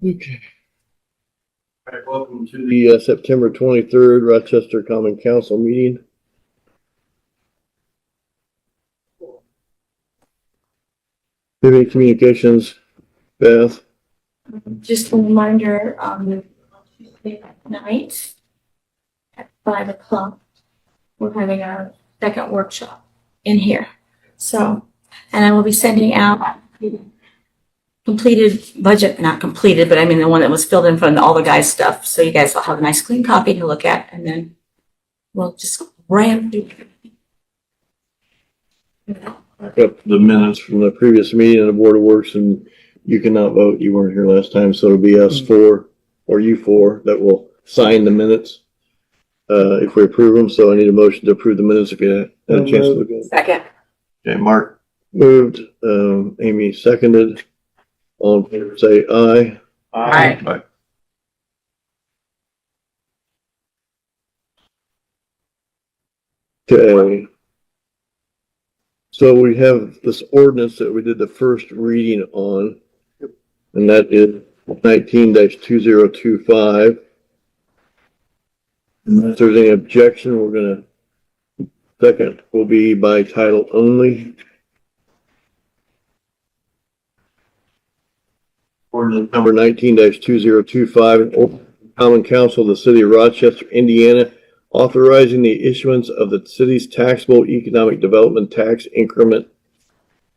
Okay. All right, welcome to the September 23rd Rochester Common Council meeting. Any communications, Beth? Just a reminder, Tuesday night at 5 o'clock, we're having our second workshop in here. So, and I will be sending out completed budget, not completed, but I mean the one that was filled in from all the guys' stuff. So you guys will have a nice clean copy to look at, and then we'll just ramp through. Up the minutes from the previous meeting of the Board of Works, and you cannot vote. You weren't here last time, so it'll be us four or you four that will sign the minutes if we approve them. So I need a motion to approve the minutes if you had a chance to look at them. Second. Okay, Mark moved, Amy seconded. All in favor, say aye. Aye. Okay. So we have this ordinance that we did the first reading on, and that is 19-2025. Unless there's any objection, we're gonna, second will be by title only. Ordinance number 19-2025, Common Council of the City of Rochester, Indiana, authorizing the issuance of the city's taxable economic development tax increment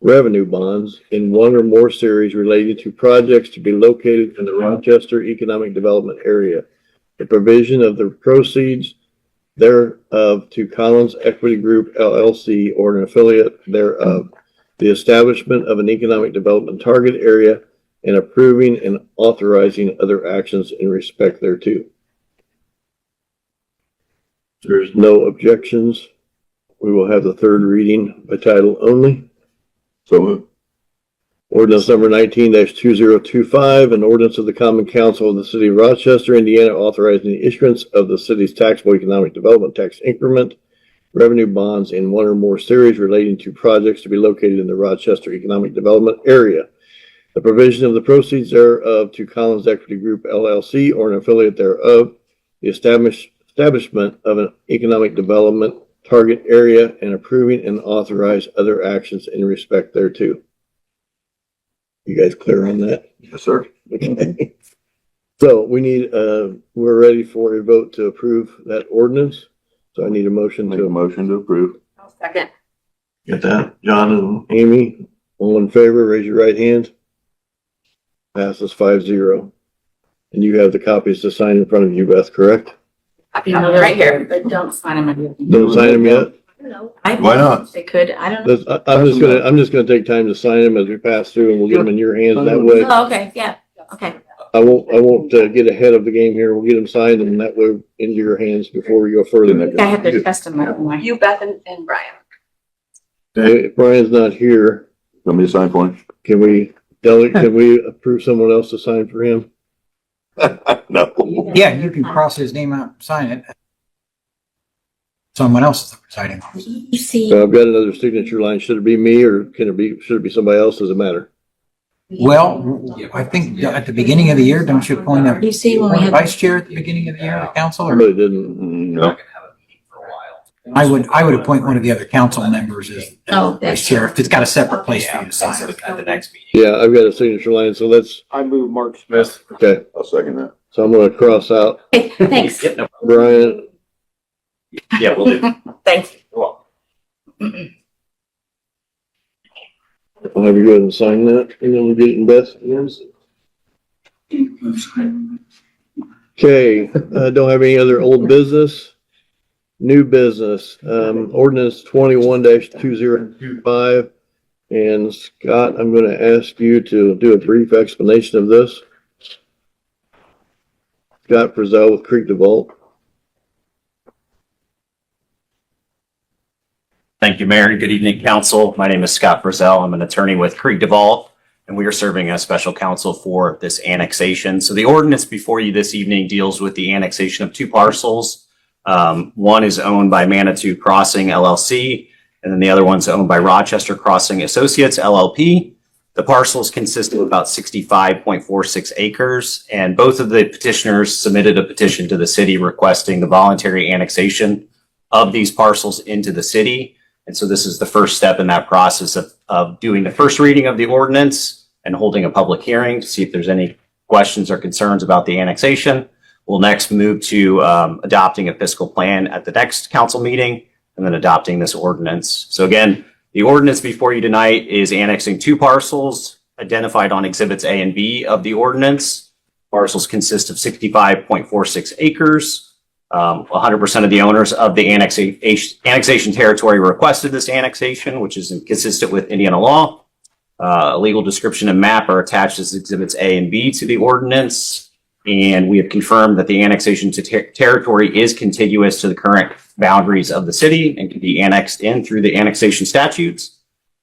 revenue bonds in one or more series relating to projects to be located in the Rochester economic development area. The provision of the proceeds thereof to Collins Equity Group LLC or an affiliate thereof, the establishment of an economic development target area, and approving and authorizing other actions in respect thereto. There's no objections. We will have the third reading by title only. So moved. Ordinance number 19-2025, an ordinance of the Common Council of the City of Rochester, Indiana, authorizing the issuance of the city's taxable economic development tax increment revenue bonds in one or more series relating to projects to be located in the Rochester economic development area. The provision of the proceeds thereof to Collins Equity Group LLC or an affiliate thereof, the establishment of an economic development target area, and approving and authorize other actions in respect thereto. You guys clear on that? Yes, sir. Okay. So we need, we're ready for a vote to approve that ordinance. So I need a motion Make a motion to approve. Second. Get that? John and Amy, all in favor, raise your right hand. Passes 5-0. And you have the copies to sign in front of you, Beth, correct? Right here, but don't sign them. Don't sign them yet? Why not? They could, I don't know. I'm just gonna take time to sign them as we pass through, and we'll get them in your hands that way. Oh, okay, yeah, okay. I won't get ahead of the game here. We'll get them signed and that way into your hands before we go further. I have to test them. You, Beth, and Brian. If Brian's not here, Want me to sign for him? can we approve someone else to sign for him? No. Yeah, you can cross his name out, and sign it. Someone else is presiding. You see, So I've got another signature line. Should it be me or should it be somebody else? Does it matter? Well, I think at the beginning of the year, don't you appoint a you see when we have. vice chair at the beginning of the year, the council? I Or really didn't. No. I would appoint one of the other council members as Oh, vice chair if it's got a separate place for you to sign. At the next meeting. Yeah, I've got a signature line. So let's, I move Mark Smith. okay. I'll second that. So I'm going to cross out Okay, thanks, Yep, no, Brian. yeah, we'll do. thanks. You're welcome. I'll have you go ahead and sign that and then we'll get it in Beth's hands. Okay, don't have any other old business. New business, ordinance 21-2025. And Scott, I'm going to ask you to do a brief explanation of this. Scott Frizzell with Creek DeVault. Thank you, Mayor. Good evening, council. My name is Scott Frizzell. I'm an attorney with Creek DeVault, and we are serving as special counsel for this annexation. So the ordinance before you this evening deals with the annexation of two parcels. One is owned by Manitou Crossing LLC, and then the other one's owned by Rochester Crossing Associates LLP. The parcels consist of about 65.46 acres, and both of the petitioners submitted a petition to the city requesting the voluntary annexation of these parcels into the city. And so this is the first step in that process of doing the first reading of the ordinance and holding a public hearing to see if there's any questions or concerns about the annexation. We'll next move to adopting a fiscal plan at the next council meeting and then adopting this ordinance. So again, the ordinance before you tonight is annexing two parcels identified on exhibits A and B of the ordinance. Parcels consist of 65.46 acres. 100% of the owners of the annexation territory requested this annexation, which is consistent with Indiana law. A legal description and map are attached as exhibits A and B to the ordinance. And we have confirmed that the annexation to territory is contiguous to the current boundaries of the city and can be annexed in through the annexation statutes.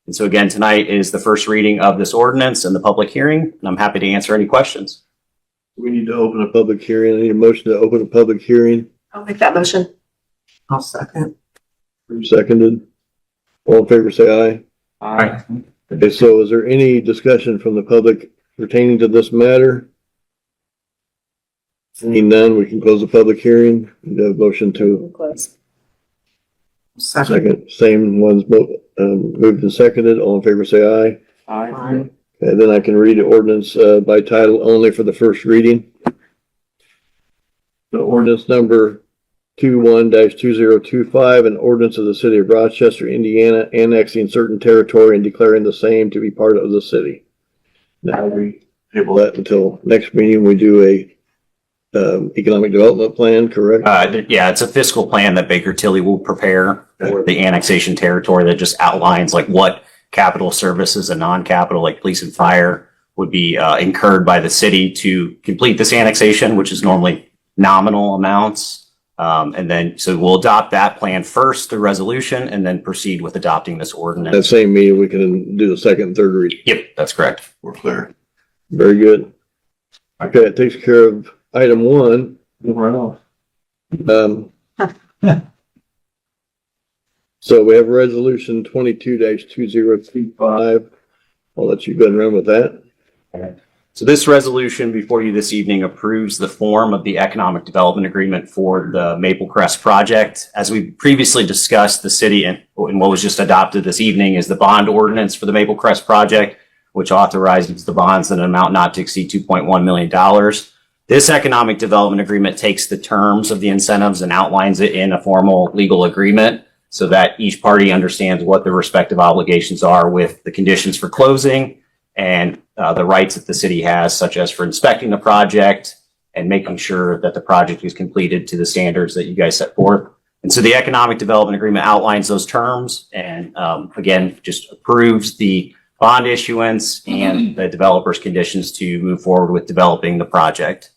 And so again, tonight is the first reading of this ordinance and the public hearing, and I'm happy to answer any questions. We need to open a public hearing. I need a motion to open a public hearing. I'll make that motion. I'll second. Seconded. All in favor, say aye. Aye. Okay, so is there any discussion from the public pertaining to this matter? Seeing none, we can close the public hearing. Need a motion to Close. second. Same ones, moved and seconded. All in favor, say aye. Aye. Okay, then I can read the ordinance by title only for the first reading. The ordinance number 21-2025, an ordinance of the city of Rochester, Indiana, annexing certain territory and declaring the same to be part of the city. Now we table that until next meeting. We do a economic development plan, correct? Yeah, it's a fiscal plan that Baker Tilly will prepare for the annexation territory that just outlines like what capital services and non-capital like police and fire would be incurred by the city to complete this annexation, which is normally nominal amounts. And then, so we'll adopt that plan first, the resolution, and then proceed with adopting this That ordinance. same meeting, we can do the second and third reading. Yep, that's correct. We're clear. Very good. Okay, it takes care of item one. Right off. So we have resolution 22-2025. I'll let you go and run with that. So this resolution before you this evening approves the form of the economic development agreement for the Maple Crest project. As we previously discussed, the city and what was just adopted this evening is the bond ordinance for the Maple Crest project, which authorizes the bonds in an amount not to exceed $2.1 million. This economic development agreement takes the terms of the incentives and outlines it in a formal legal agreement so that each party understands what their respective obligations are with the conditions for closing and the rights that the city has, such as for inspecting the project and making sure that the project is completed to the standards that you guys set forth. And so the economic development agreement outlines those terms and again, just approves the bond issuance and the developer's conditions to move forward with developing the project.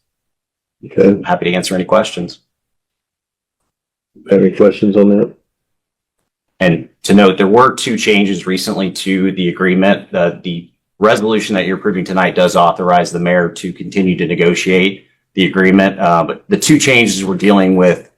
Okay, I'm happy to answer any questions. have any questions on that? And to note, there were two changes recently to the agreement. The resolution that you're approving tonight does authorize the mayor to continue to negotiate the agreement. But the two changes we're dealing with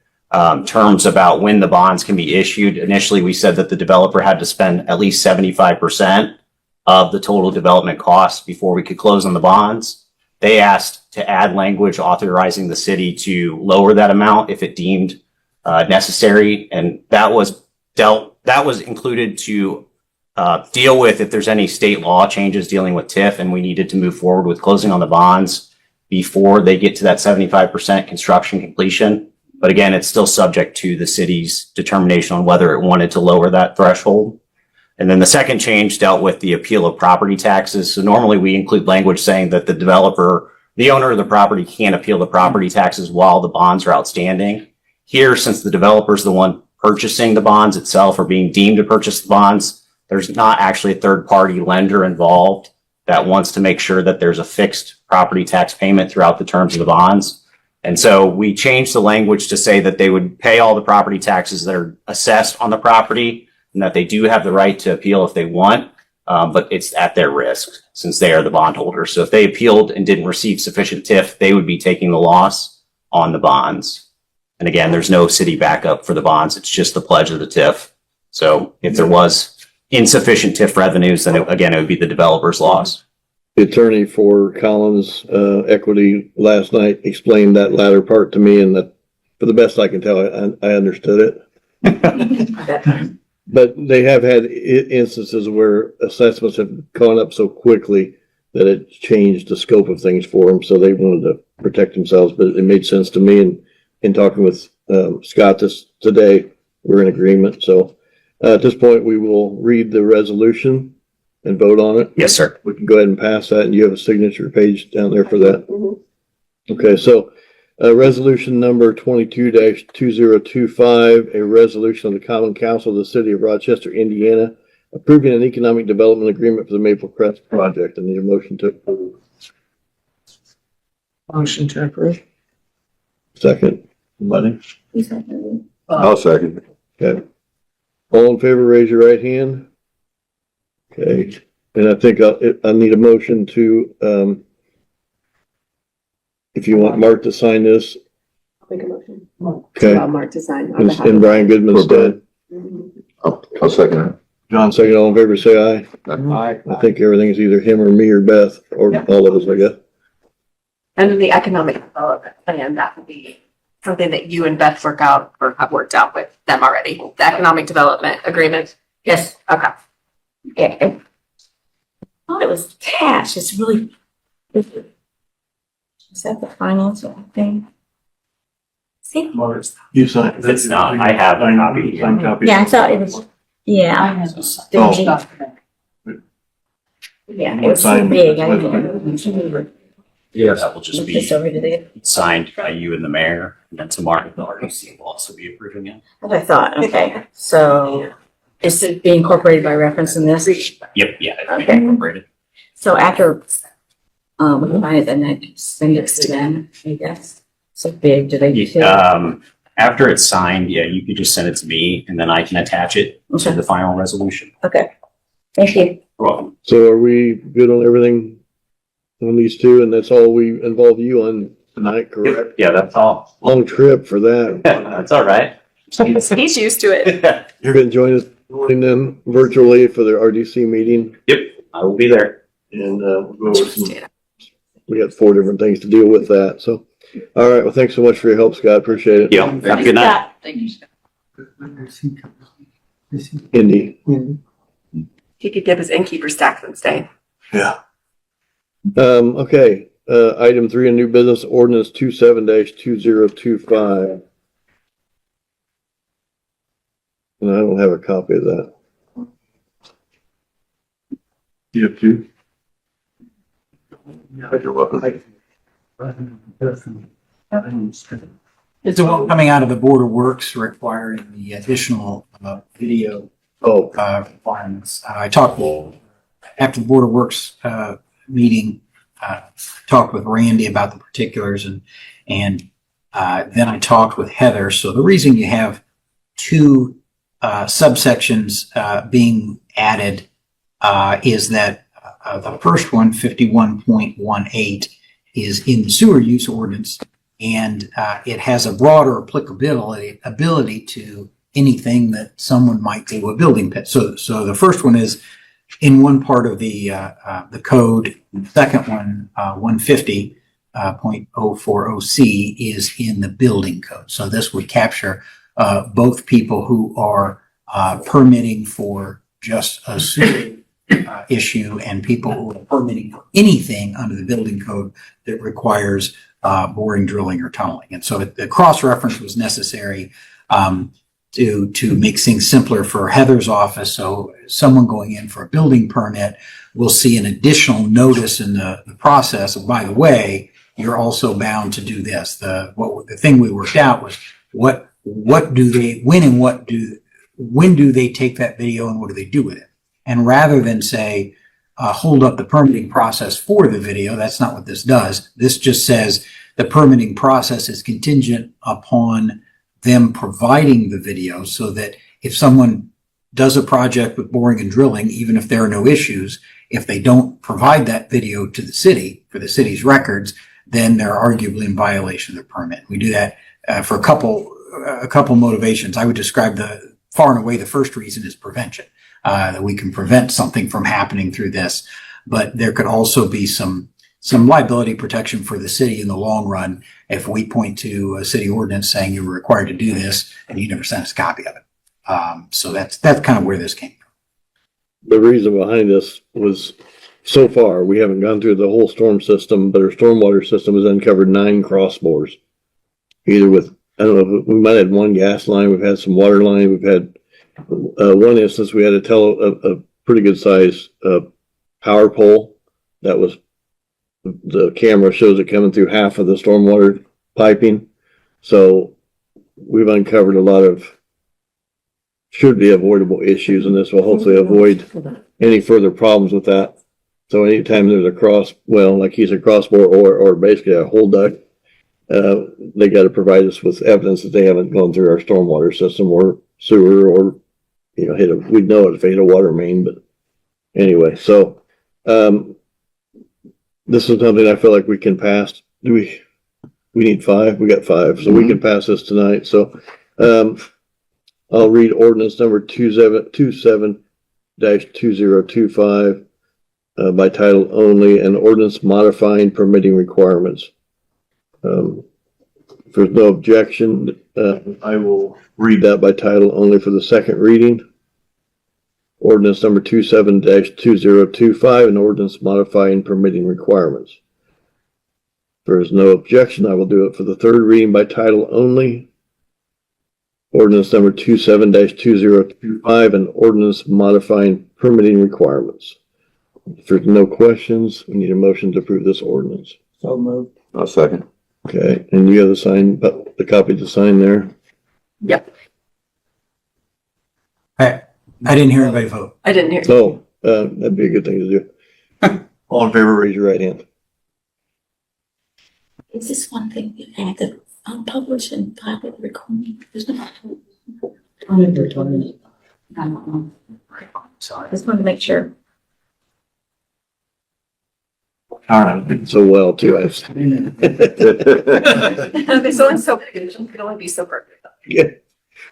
terms about when the bonds can be issued. Initially, we said that the developer had to spend at least 75% of the total development costs before we could close on the bonds. They asked to add language authorizing the city to lower that amount if it deemed necessary. And that was included to deal with if there's any state law changes dealing with TIF and we needed to move forward with closing on the bonds before they get to that 75% construction completion. But again, it's still subject to the city's determination on whether it wanted to lower that threshold. And then the second change dealt with the appeal of property taxes. So normally we include language saying that the developer, the owner of the property, can't appeal the property taxes while the bonds are outstanding. Here, since the developer is the one purchasing the bonds itself or being deemed to purchase the bonds, there's not actually a third-party lender involved that wants to make sure that there's a fixed property tax payment throughout the terms of the bonds. And so we changed the language to say that they would pay all the property taxes that are assessed on the property and that they do have the right to appeal if they want, but it's at their risk since they are the bondholders. So if they appealed and didn't receive sufficient TIF, they would be taking the loss on the bonds. And again, there's no city backup for the bonds. It's just the pledge of the TIF. So if there was insufficient TIF revenues, then again, it would be the developer's loss. The attorney for Collins Equity last night explained that latter part to me, and that, for the best I can tell, I understood it. But they have had instances where assessments have gone up so quickly that it changed the scope of things for them, so they wanted to protect themselves. But it made sense to me, and in talking with Scott today, we're in agreement. So at this point, we will read the resolution and vote on it. Yes, sir. We can go ahead and pass that, and you have a signature page down there for that. Mhm. Okay, so resolution number 22-2025, a resolution of the Common Council of the City of Rochester, Indiana, approving an economic development agreement for the Maple Crest project. I need a motion to approve. Motion to approve. Second. Somebody? I'll second. Okay. All in favor, raise your right hand. Okay, and I think I need a motion to, if you want Mark to sign this, I'll make a motion. okay, Allow Mark to sign on behalf in of. Brian Goodman's stead. Mhm. I'll second it. John, second, all in favor, say aye. Aye. I think everything is either him or me or Beth, or all of us, I guess. And then the economic development plan, that would be something that you and Beth work out or have worked out with them already. The economic development agreement. Yes. Okay. Yeah. I thought it was cash. It's really. Is that the financial thing? See? You signed. It's not. I have a copy. Signed copy. Yeah, I thought it was, yeah. Oh. Yeah, it was so big. I didn't. Yes. That will just Look be this over today. signed by you and the mayor, and then tomorrow the RDC will also be approving it. That's what I thought, okay. So is it being incorporated by reference in this? Yep, yeah, it'll be Okay. incorporated. So after, we find it, then I can send it to them, I guess. So big, do they feel? After it's signed, yeah, you could just send it to me, and then I can attach it to Okay. the final resolution. Okay, thank you. You're welcome. So are we good on everything on these two, and that's all we involve you on tonight, correct? Yeah, that's all. Long trip for that. That's all right. He's used to it. You're gonna join us then virtually for the RDC meeting, Yep, I will be there. and we'll go over some, we got 4 different things to deal with that, so. All right, well, thanks so much for your help, Scott, appreciate it. Yeah, have a good night. Thank you. Indy. He could give his innkeeper stacks and stay. Yeah. Okay, item 3 in new business ordinance 27-2025. And I don't have a copy of that. You have 2? You're welcome. It's a one coming out of the Board of Works requiring the additional video Oh, requirements. I talked after the Board of Works meeting, talked with Randy about the particulars, and then I talked with Heather. So the reason you have 2 subsections being added is that the first one, 51.18, is in the sewer use ordinance, and it has a broader ability to anything that someone might do a building pit. So the first one is in one part of the code. The second one, 150.040C, is in the building code. So this would capture both people who are permitting for just a sewer issue and people who are permitting for anything under the building code that requires boring, drilling, or tunneling. And so the cross-reference was necessary to make things simpler for Heather's office. So someone going in for a building permit will see an additional notice in the process. And by the way, you're also bound to do this. The thing we worked out was when do they take that video and what do they do with it? And rather than say, hold up the permitting process for the video, that's not what this does. This just says the permitting process is contingent upon them providing the video, so that if someone does a project with boring and drilling, even if there are no issues, if they don't provide that video to the city for the city's records, then they're arguably in violation of the permit. We do that for a couple motivations. I would describe far and away the first reason is prevention. that we can prevent something from happening through this. But there could also be some liability protection for the city in the long run if we point to a city ordinance saying you were required to do this and you never sent us a copy of it. So that's kind of where this came from. The reason behind this was, so far, we haven't gone through the whole storm system, but our stormwater system has uncovered 9 cross bores. Either with, I don't know, we might have had one gas line, we've had some water line, we've had, one instance, we had a pretty good size, power pole that was, the camera shows it coming through half of the stormwater piping. So we've uncovered a lot of should be avoidable issues, and this will hopefully avoid any further problems with that. So anytime there's a like he's a crossbore or basically a hole duct, they got to provide us with evidence that they haven't gone through our stormwater system or sewer or, we'd know it if they hit a water main, but anyway, so, this is something I feel like we can pass. We need 5? We got 5, so we can pass this tonight. So, I'll read ordinance number 27-2025 by title only, an ordinance modifying permitting requirements. If there's no objection, I will read that by title only for the second reading. Ordinance number 27-2025, an ordinance modifying permitting requirements. If there is no objection, I will do it for the third reading by title only. Ordinance number 27-2025, an ordinance modifying permitting requirements. If there's no questions, we need a motion to approve this ordinance. So moved. I'll second. Okay, and you have the copy to sign there? Yep. I didn't hear anybody vote. I didn't hear. So, that'd be a good thing to do. All in favor, raise your right hand. Is this one thing you have to publish and public recording? There's no. Sorry. Just wanted to make sure. All right. So well, too. There's only so big. It can only be so perfect. Yeah.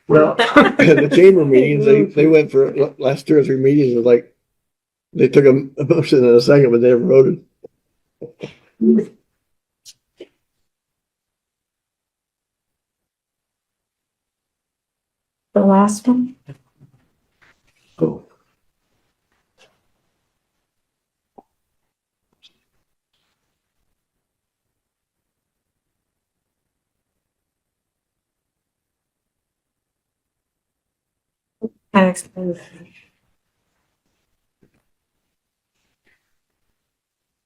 Well, the chamber meetings, they went for last 2 or 3 meetings, it was like, they took a motion in a second, but they never voted. The last one? Oh. Kind of explains.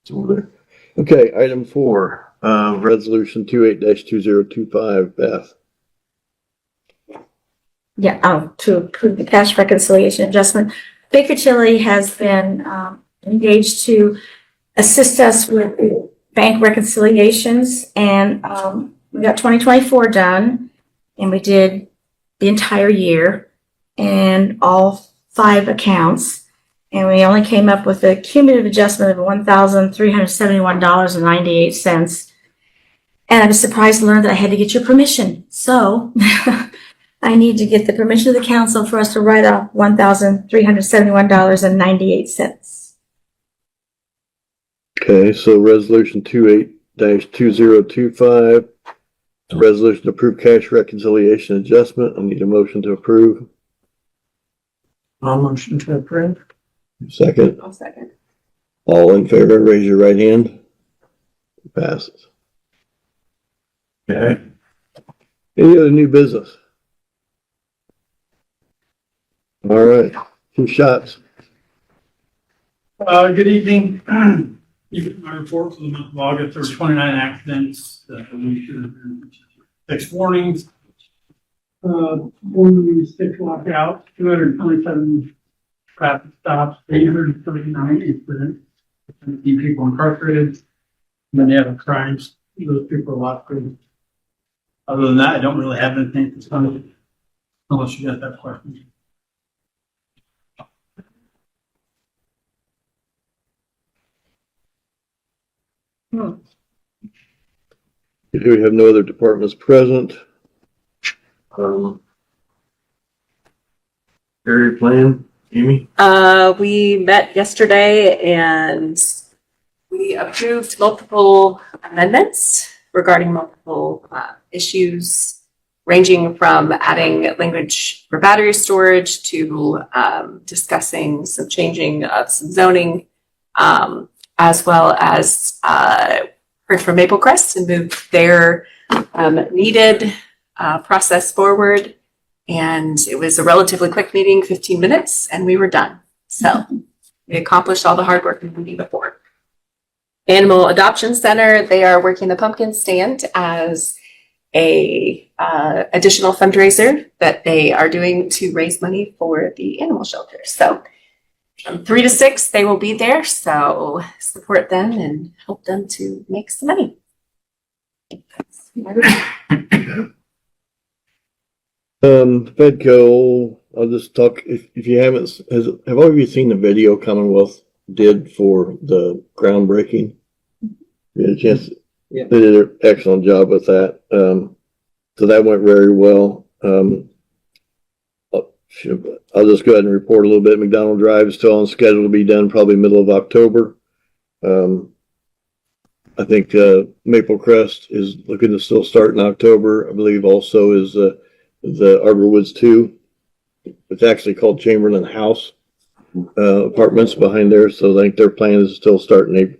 It's over there. Okay, item 4, resolution 28-2025, Beth. Yeah, to approve the cash reconciliation adjustment. Baker Tilly has been engaged to assist us with bank reconciliations, and we got 2024 done, and we did the entire year and all 5 accounts, and we only came up with a cumulative adjustment of $1,371.98. And I was surprised to learn that I had to get your permission. So I need to get the permission of the council for us to write off $1,371.98. Okay, so resolution 28-2025, resolution to approve cash reconciliation adjustment. I need a motion to approve. I'll motion to approve. Second. I'll second. All in favor, raise your right hand. Passes. Okay. Any other new business? All right, 2 shots. Good evening. My report for the month of August, there were 29 accidents that we should have been 6 warnings. 106 lockouts, 227 traffic stops, 839 incidents, 17 people incarcerated, and then the other crimes, those people are locked in. Other than that, I don't really have anything to say, unless you got that question. Here we have no other departments present. Area plan. Amy? We met yesterday and we approved multiple amendments regarding multiple issues, ranging from adding language for battery storage to discussing some changing of some zoning, as well as heard from Maple Crest and moved their needed process forward. And it was a relatively quick meeting, 15 minutes, and we were done. So we accomplished all the hard work in the meeting before. Animal Adoption Center, they are working the pumpkin stand as a additional fundraiser that they are doing to raise money for the animal shelter. So from 3 to 6, they will be there. So support them and help them to make some money. Fedco, I'll just talk, if you haven't, have all of you seen the video Commonwealth did for the groundbreaking? You had a chance? Yeah. They did an excellent job with that. So that went very well. I'll just go ahead and report a little bit. McDonald Drive is still on schedule to be done probably middle of October. I think Maple Crest is looking to still start in October. I believe also is the Arbor Woods 2. It's actually called Chamberlain House apartments behind there. So I think their plan is to still start in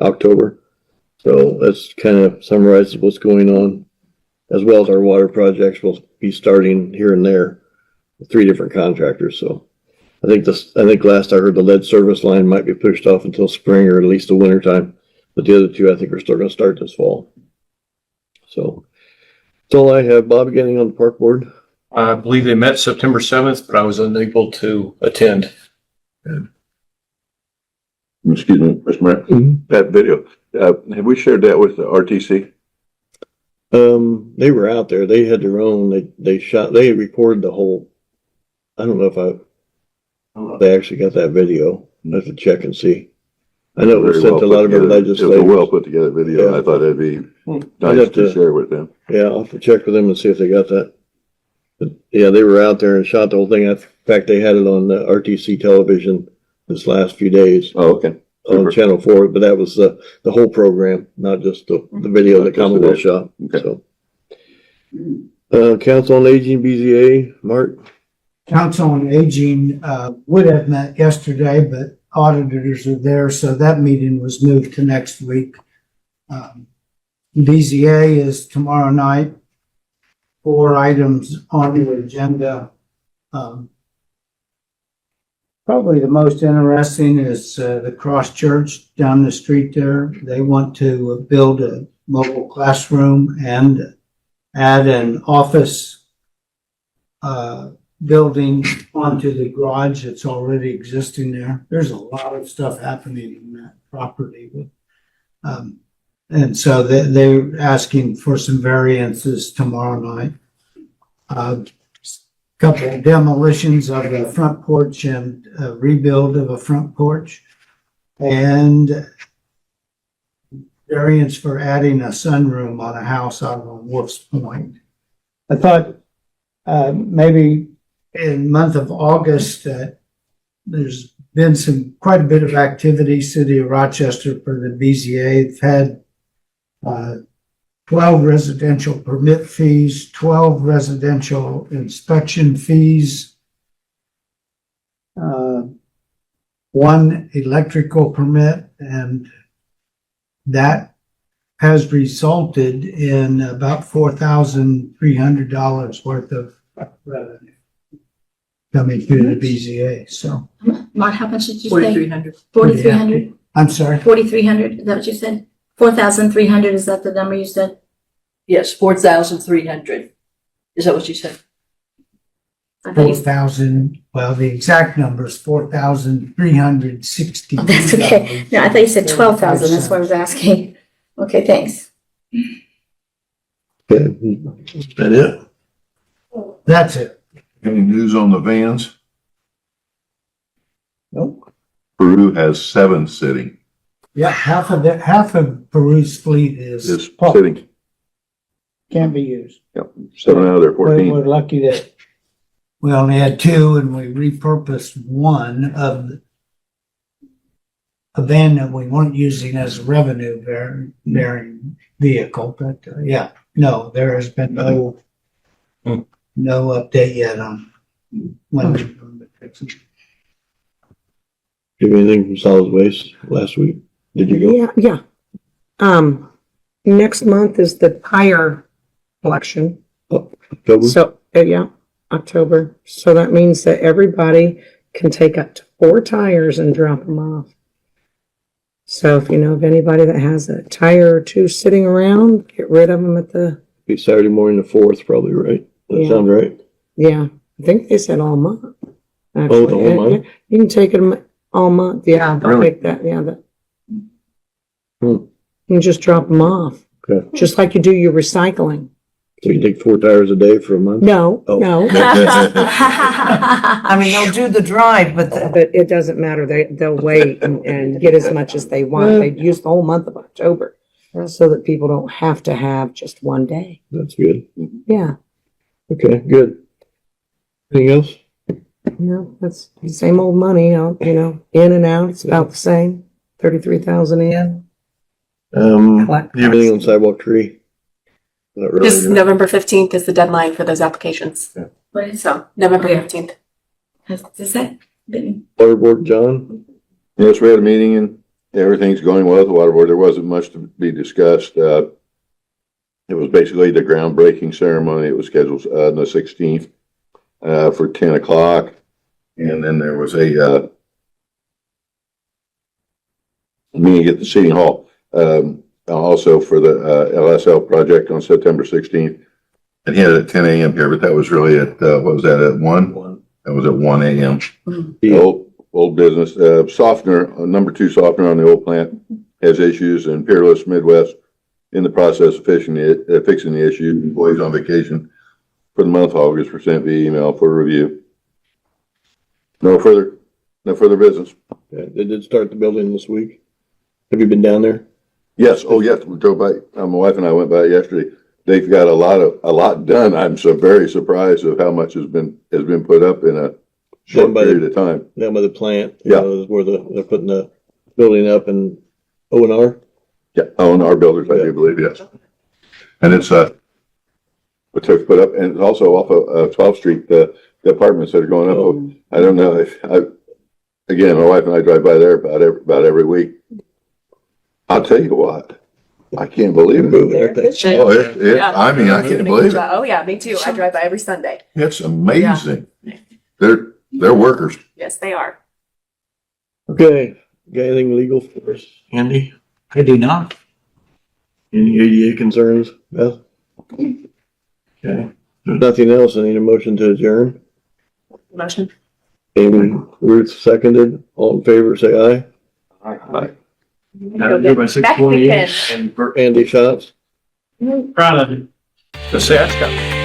October. So that's kind of summarizes what's going on, as well as our water projects will be starting here and there with 3 different contractors. So I think last I heard the lead service line might be pushed off until spring or at least the winter time. But the other 2 I think are still going to start this fall. So that's all I have. Bob, getting on the park board? I believe they met September 7th, but I was unable to attend. Excuse me, Mr. Mayor, that video, have we shared that with the RTC? They were out there. They had their own. They recorded the whole. I don't know if they actually got that video. I have to check and see. I know it was sent to a lot of our legislators. It was a well put together video, and I thought that'd be nice to share with them. Yeah, I'll have to check with them and see if they got that. But yeah, they were out there and shot the whole thing. In fact, they had it on the RTC television this last few days. Oh, okay. On Super. Channel 4, but that was the whole program, not just the video that Commonwealth shot. Okay. So, Council on Aging, BZA, Mark? Council on Aging would have met yesterday, but auditors are there, so that meeting was moved to next week. BZA is tomorrow night. 4 items on the agenda. Probably the most interesting is the Cross Church down the street there. They want to build a mobile classroom and add an office building onto the garage that's already existing there. There's a lot of stuff happening in that property. And so they're asking for some variances tomorrow night. Couple of demolitions of the front porch and a rebuild of a front porch. And variance for adding a sunroom on a house out on Wolf's Point. I thought maybe in the month of August that there's been quite a bit of activity, City of Rochester for the BZA. They've had 12 residential permit fees, 12 residential inspection fees, 1 electrical permit, and that has resulted in about $4,300 worth of revenue coming through the BZA. So, Mark, how much did you say? 4,300. 4,300? I'm sorry. 4,300, is that what you said? 4,300, is that the number you said? Yes, 4,300. Is that what you said? I thought you said- 4,000, well, the exact number is 4,360. Oh, that's okay. No, I thought you said 12,000, that's why I was asking. Okay, thanks. Okay, is that it? That's it. Any news on the vans? Nope. Peru has 7 sitting. Yeah, half of Peru's fleet Is parked. sitting. Can't be used. Yep. 7 out of their We're 14. lucky that we only had two and we repurposed one of a van that we weren't using as a revenue bearing vehicle, but yeah, no, there has been no update yet on when we're going to fix it. Do you have anything from solid waste last week? Did you go? Yeah. Next month is the tire collection. October? So, yeah, October. So that means that everybody can take up to 4 tires and drop them off. So if you know of anybody that has a tire or 2 sitting around, get rid of them at the, Be Saturday morning, the 4th, probably, right? That Yeah. sound right? yeah, I think they said all month. Oh, the Actually, whole month? you can take them all month. Yeah, they'll Really? take that, yeah, that. Hmm. You can just drop them off, Okay. just like you do your recycling. So you take 4 tires a day for a month? No, Oh. no. I mean, they'll do the drive, but But it doesn't matter. They'll wait and get as much as they want. They use the whole month of October so that people don't have to have just one day. That's good. Yeah, Okay, good. Anything else? that's the same old money, in and out. It's about the same. 33,000 in. Do you have anything on sidewalk tree? Not really. Just no. November 15th is the deadline for those applications. What is, So November 15th. has that been, Water board, John? Yes, we had a meeting and everything's going well at the water board. There wasn't much to be discussed. It was basically the groundbreaking ceremony. It was scheduled on the 16th for 10 o'clock. And then there was a meeting at the City Hall, also for the LSL project on September 16th. And he had it at 10 a.m. here, but that was really at, what was that, at 1? That was at 1 a.m. Old business, softener, number 2 softener on the old plant has issues, and Peerless Midwest in the process of fixing the issue. Employees on vacation for the month of August were sent via email for review. No further business. Okay, they did start the building this week. Have you been down there? Yes, oh yes, we drove by, my wife and I went by yesterday. They've got a lot done. I'm so very surprised of how much has been put up in a short period of time. Down by the plant? Yeah. Is where they're putting the building up in O&R? Yeah, O&R builders, I do believe, yes. And it's, what they've put up, and it's also off of 12th Street, the apartments that are going up. Oh. I don't know if, again, my wife and I drive by there about every week. I'll tell you what, I can't believe it. Moving, aren't they? Oh, I mean, I can't believe it. Oh, yeah, me too. I drive by every Sunday. It's amazing. They're workers. Yes, they are. Okay, got anything legal for us, Andy? I do not. Any ADA concerns, Beth? Okay, if there's nothing else, I need a motion to adjourn. Motion. Amy, Ruth seconded, all in favor, say aye. Aye. Go get back again. And Andy Schatz. Proud of you. Just say, I got